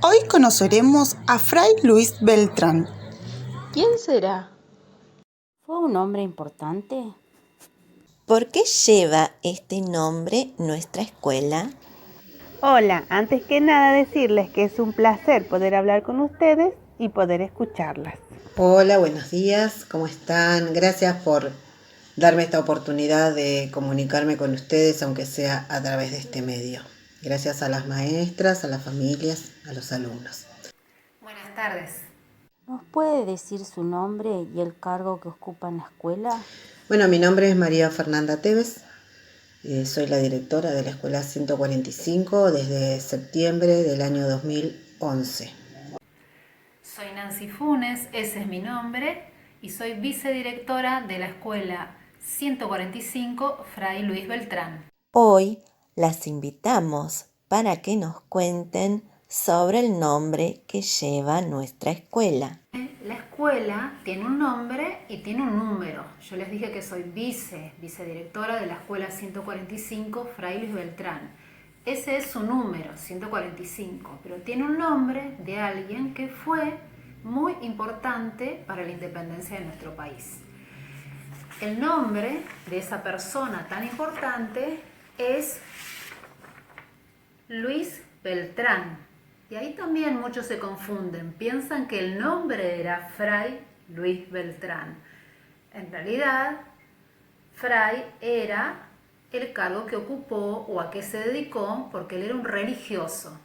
Hoy conoceremos a Fray Luis Beltrán. ¿Quién será? ¿Fue un hombre importante? ¿Por qué lleva este nombre nuestra escuela? Hola, antes que nada decirles que es un placer poder hablar con ustedes y poder escucharlas. Hola, buenos días, ¿cómo están? Gracias por darme esta oportunidad de comunicarme con ustedes, aunque sea a través de este medio. Gracias a las maestras, a las familias, a los alumnos. Buenas tardes. ¿Nos puede decir su nombre y el cargo que ocupa en la escuela? Bueno, mi nombre es María Fernanda Tevez. Soy la directora de la Escuela 145 desde septiembre del año 2011. Soy Nancy Funes, ese es mi nombre, y soy vicedirectora de la Escuela 145 Fray Luis Beltrán. Hoy las invitamos para que nos cuenten sobre el nombre que lleva nuestra escuela. La escuela tiene un nombre y tiene un número. Yo les dije que soy vicedirectora de la Escuela 145 Fray Luis Beltrán. Ese es su número, 145, pero tiene un nombre de alguien que fue muy importante para la independencia de nuestro país. El nombre de esa persona tan importante es Luis Beltrán. Y ahí también muchos se confunden, piensan que el nombre era Fray Luis Beltrán. En realidad, Fray era el cargo que ocupó o a qué se dedicó porque él era un religioso,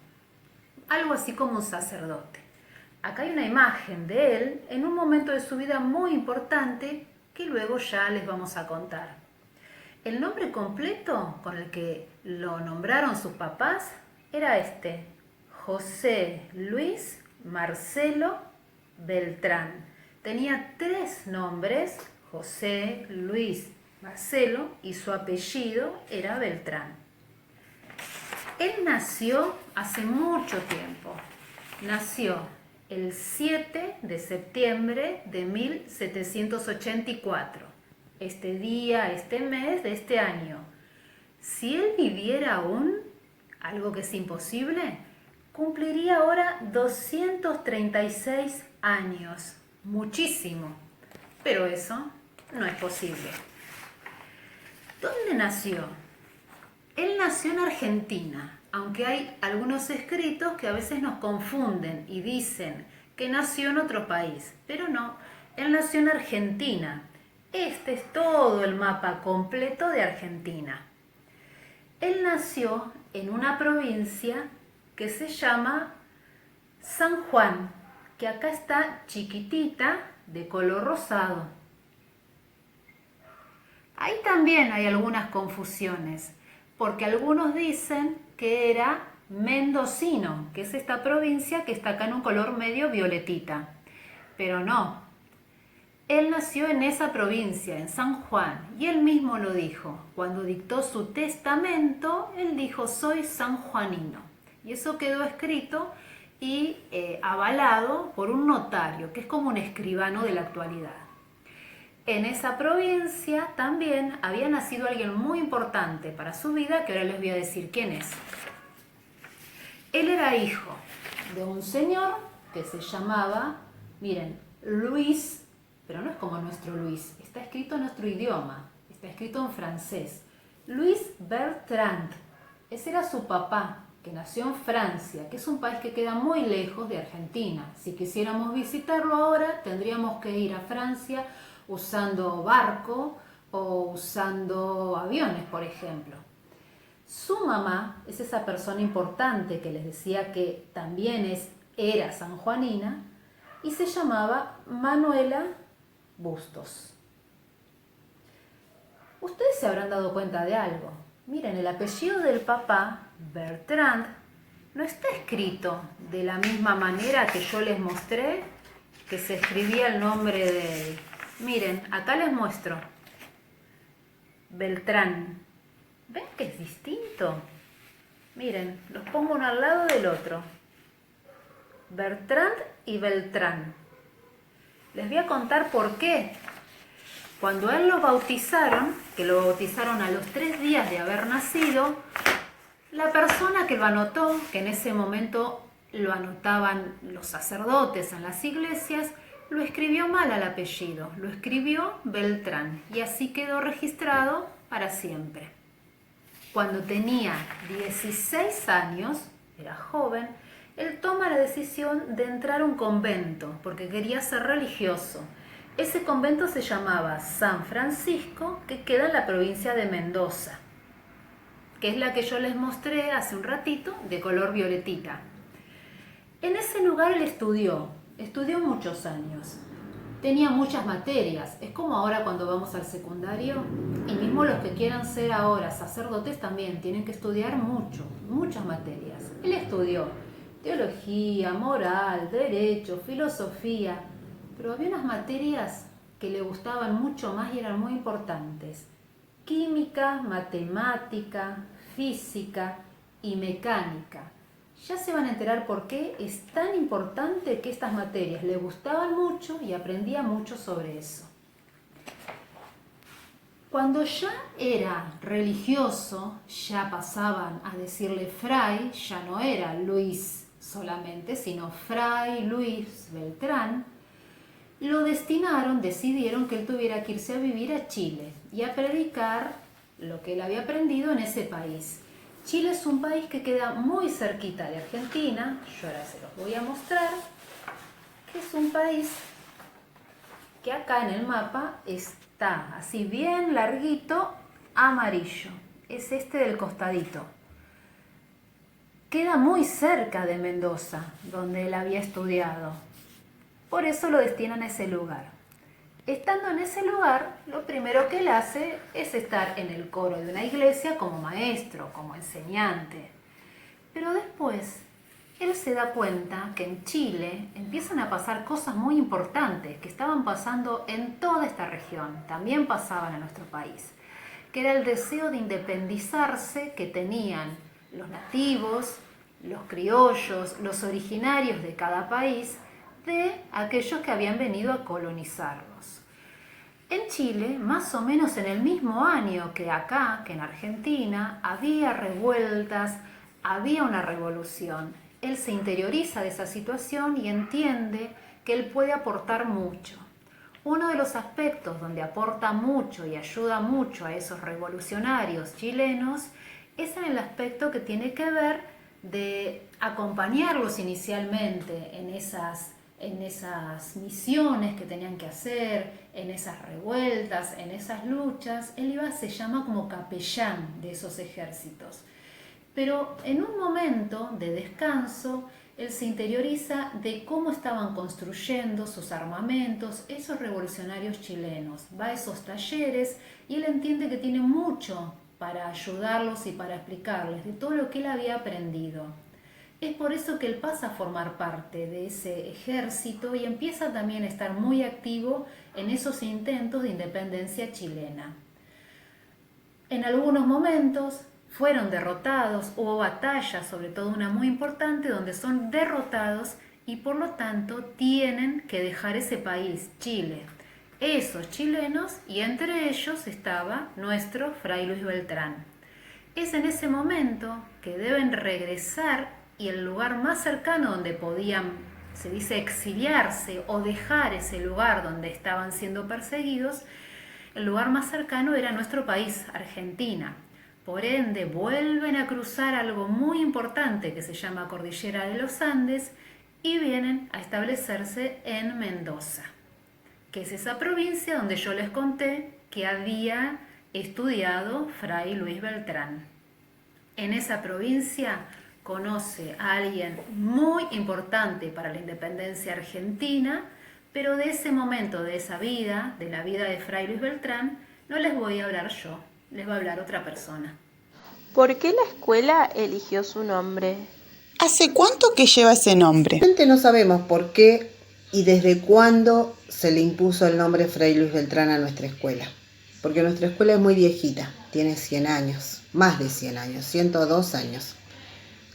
algo así como un sacerdote. Acá hay una imagen de él en un momento de su vida muy importante que luego ya les vamos a contar. El nombre completo con el que lo nombraron sus papás era este: José Luis Marcelo Beltrán. Tenía 3 nombres, José Luis Marcelo, y su apellido era Beltrán. Él nació hace mucho tiempo. Nació el 7 de septiembre de 1784. Este día, este mes de este año. Si él viviera aún, algo que es imposible, cumpliría ahora 236 años. Muchísimo. Pero eso no es posible. ¿Dónde nació? Él nació en Argentina, aunque hay algunos escritos que a veces nos confunden y dicen que nació en otro país, pero no, él nació en Argentina. Este es todo el mapa completo de Argentina. Él nació en una provincia que se llama San Juan, que acá está chiquitita, de color rosado. Ahí también hay algunas confusiones, porque algunos dicen que era mendocino, que es esta provincia que está acá en un color medio violetita, pero no. Él nació en esa provincia, en San Juan, y él mismo lo dijo. Cuando dictó su testamento, él dijo: soy sanjuanino. Y eso quedó escrito y avalado por un notario, que es como un escribano de la actualidad. En esa provincia también había nacido alguien muy importante para su vida, que ahora les voy a decir quién es. Él era hijo de un señor que se llamaba, miren, Luis, pero no es como nuestro Luis, está escrito en nuestro idioma, está escrito en francés. Luis Bertrand, ese era su papá, que nació en Francia, que es un país que queda muy lejos de Argentina. Si quisiéramos visitarlo ahora, tendríamos que ir a Francia usando barco o usando aviones, por ejemplo. Su mamá es esa persona importante que les decía que también era sanjuanina y se llamaba Manuela Bustos. Ustedes se habrán dado cuenta de algo. Miren, el apellido del papá, Bertrand, no está escrito de la misma manera que yo les mostré, que se escribía el nombre de él. Miren, acá les muestro. Beltrán. ¿Ven que es distinto? Miren, los pongo uno al lado del otro. Bertrand y Beltrán. Les voy a contar por qué. Cuando a él lo bautizaron, que lo bautizaron a los 3 días de haber nacido, la persona que lo anotó, que en ese momento lo anotaban los sacerdotes en las iglesias, lo escribió mal al apellido, lo escribió Beltrán y así quedó registrado para siempre. Cuando tenía 16 años, era joven, él toma la decisión de entrar a un convento porque quería ser religioso. Ese convento se llamaba San Francisco, que queda en la provincia de Mendoza, que es la que yo les mostré hace un ratito, de color violetita. En ese lugar él estudió muchos años. Tenía muchas materias, es como ahora cuando vamos al secundario, y mismo los que quieran ser ahora sacerdotes también tienen que estudiar muchas materias. Él estudió teología, moral, derecho, filosofía, pero había unas materias que le gustaban mucho más y eran muy importantes: química, matemática, física y mecánica. Ya se van a enterar por qué es tan importante que estas materias le gustaban mucho y aprendía mucho sobre eso. Cuando ya era religioso, ya pasaban a decirle Fray, ya no era Luis solamente, sino Fray Luis Beltrán, lo decidieron que él tuviera que irse a vivir a Chile y a predicar lo que él había aprendido en ese país. Chile es un país que queda muy cerquita de Argentina, yo ahora se los voy a mostrar, que es un país que acá en el mapa está así bien larguito, amarillo, es este del costadito. Queda muy cerca de Mendoza, donde él había estudiado, por eso lo destinan a ese lugar. Estando en ese lugar, lo primero que él hace es estar en el coro de una iglesia como maestro, como enseñante. Pero después, él se da cuenta que en Chile empiezan a pasar cosas muy importantes que estaban pasando en toda esta región, también pasaban en nuestro país, que era el deseo de independizarse que tenían los nativos, los criollos, los originarios de cada país, de aquellos que habían venido a colonizarlos. En Chile, más o menos en el mismo año que acá, que en Argentina, había revueltas, había una revolución. Él se interioriza de esa situación y entiende que él puede aportar mucho. Uno de los aspectos donde aporta mucho y ayuda mucho a esos revolucionarios chilenos es en el aspecto que tiene que ver de acompañarlos inicialmente en esas misiones que tenían que hacer, en esas revueltas, en esas luchas. Él se llama como capellán de esos ejércitos. Pero en un momento de descanso, él se interioriza de cómo estaban construyendo sus armamentos esos revolucionarios chilenos. Va a esos talleres y él entiende que tiene mucho para ayudarlos y para explicarles de todo lo que él había aprendido. Es por eso que él pasa a formar parte de ese ejército y empieza también a estar muy activo en esos intentos de independencia chilena. En algunos momentos fueron derrotados, hubo batallas, sobre todo una muy importante, donde son derrotados y por lo tanto tienen que dejar ese país, Chile. Esos chilenos, y entre ellos estaba nuestro Fray Luis Beltrán. Es en ese momento que deben regresar y el lugar más cercano donde podían, se dice, exiliarse o dejar ese lugar donde estaban siendo perseguidos, el lugar más cercano era nuestro país, Argentina. Por ende, vuelven a cruzar algo muy importante que se llama Cordillera de los Andes y vienen a establecerse en Mendoza, que es esa provincia donde yo les conté que había estudiado Fray Luis Beltrán. En esa provincia conoce a alguien muy importante para la independencia argentina, pero de ese momento, de esa vida, de la vida de Fray Luis Beltrán, no les voy a hablar yo, les va a hablar otra persona. ¿Por qué la escuela eligió su nombre? ¿Hace cuánto que lleva ese nombre? Realmente no sabemos por qué y desde cuándo se le impuso el nombre Fray Luis Beltrán a nuestra escuela. Porque nuestra escuela es muy viejita, tiene 100 años, más de 100 años, 102 años.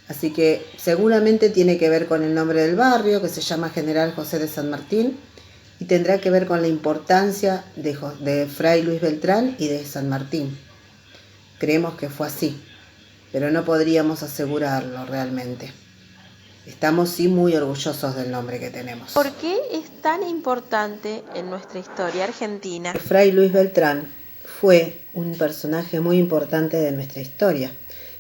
Así que seguramente tiene que ver con el nombre del barrio, que se llama General José de San Martín, y tendrá que ver con la importancia de Fray Luis Beltrán y de San Martín. Creemos que fue así, pero no podríamos asegurarlo realmente. estamos sí muy orgullosos del nombre que tenemos. ¿Por qué es tan importante en nuestra historia argentina? Fray Luis Beltrán fue un personaje muy importante de nuestra historia,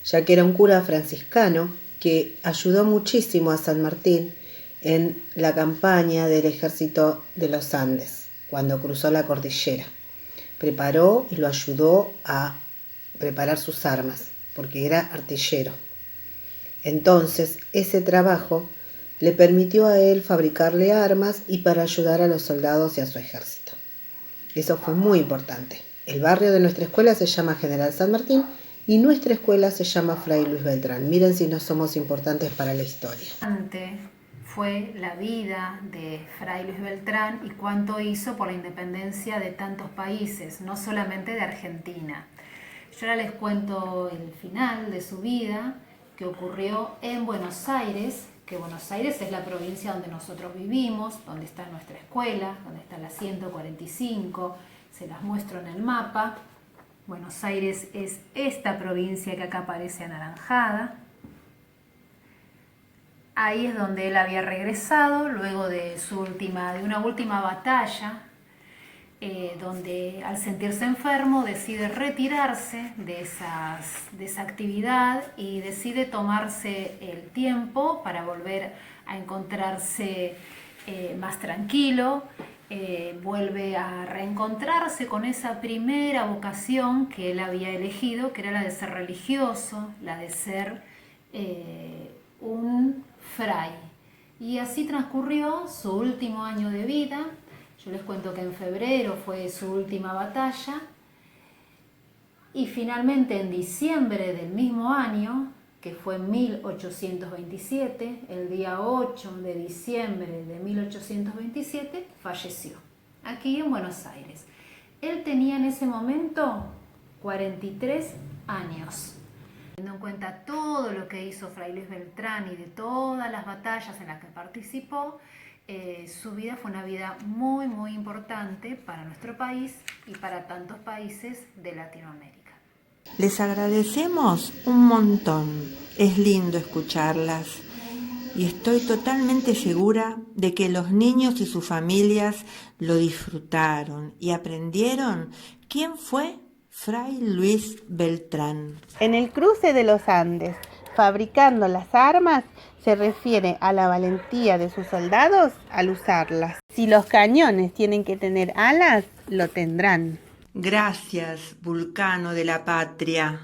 ya que era un cura franciscano que ayudó muchísimo a San Martín en la campaña del ejército de los Andes, cuando cruzó la cordillera. Preparó y lo ayudó a preparar sus armas, porque era artillero. Entonces, ese trabajo le permitió a él fabricarle armas y para ayudar a los soldados y a su ejército. Eso fue muy importante. El barrio de nuestra escuela se llama General San Martín y nuestra escuela se llama Fray Luis Beltrán. Miren si no somos importantes para la historia. Fue la vida de Fray Luis Beltrán y cuánto hizo por la independencia de tantos países, no solamente de Argentina. Yo ahora les cuento el final de su vida, que ocurrió en Buenos Aires, que Buenos Aires es la provincia donde nosotros vivimos, donde está nuestra escuela, donde está la 145, se las muestro en el mapa. Buenos Aires es esta provincia que acá aparece anaranjada. Ahí es donde él había regresado luego de una última batalla, donde al sentirse enfermo decide retirarse de esa actividad y decide tomarse el tiempo para volver a encontrarse más tranquilo. Vuelve a reencontrarse con esa primera vocación que él había elegido, que era la de ser religioso, la de ser un fray. Y así transcurrió su último año de vida. Yo les cuento que en febrero fue su última batalla y finalmente en diciembre del mismo año, que fue en 1827, el día 8 de diciembre de 1827, falleció aquí en Buenos Aires. Él tenía en ese momento 43 años. Teniendo en cuenta todo lo que hizo Fray Luis Beltrán y de todas las batallas en las que participó, su vida fue una vida muy, muy importante para nuestro país y para tantos países de Latinoamérica. Les agradecemos un montón. Es lindo escucharlas. Y estoy totalmente segura de que los niños y sus familias lo disfrutaron y aprendieron quién fue Fray Luis Beltrán. En el cruce de los Andes, fabricando las armas, se refiere a la valentía de sus soldados al usarlas. Si los cañones tienen que tener alas, lo tendrán. Gracias, Vulcano de la Patria.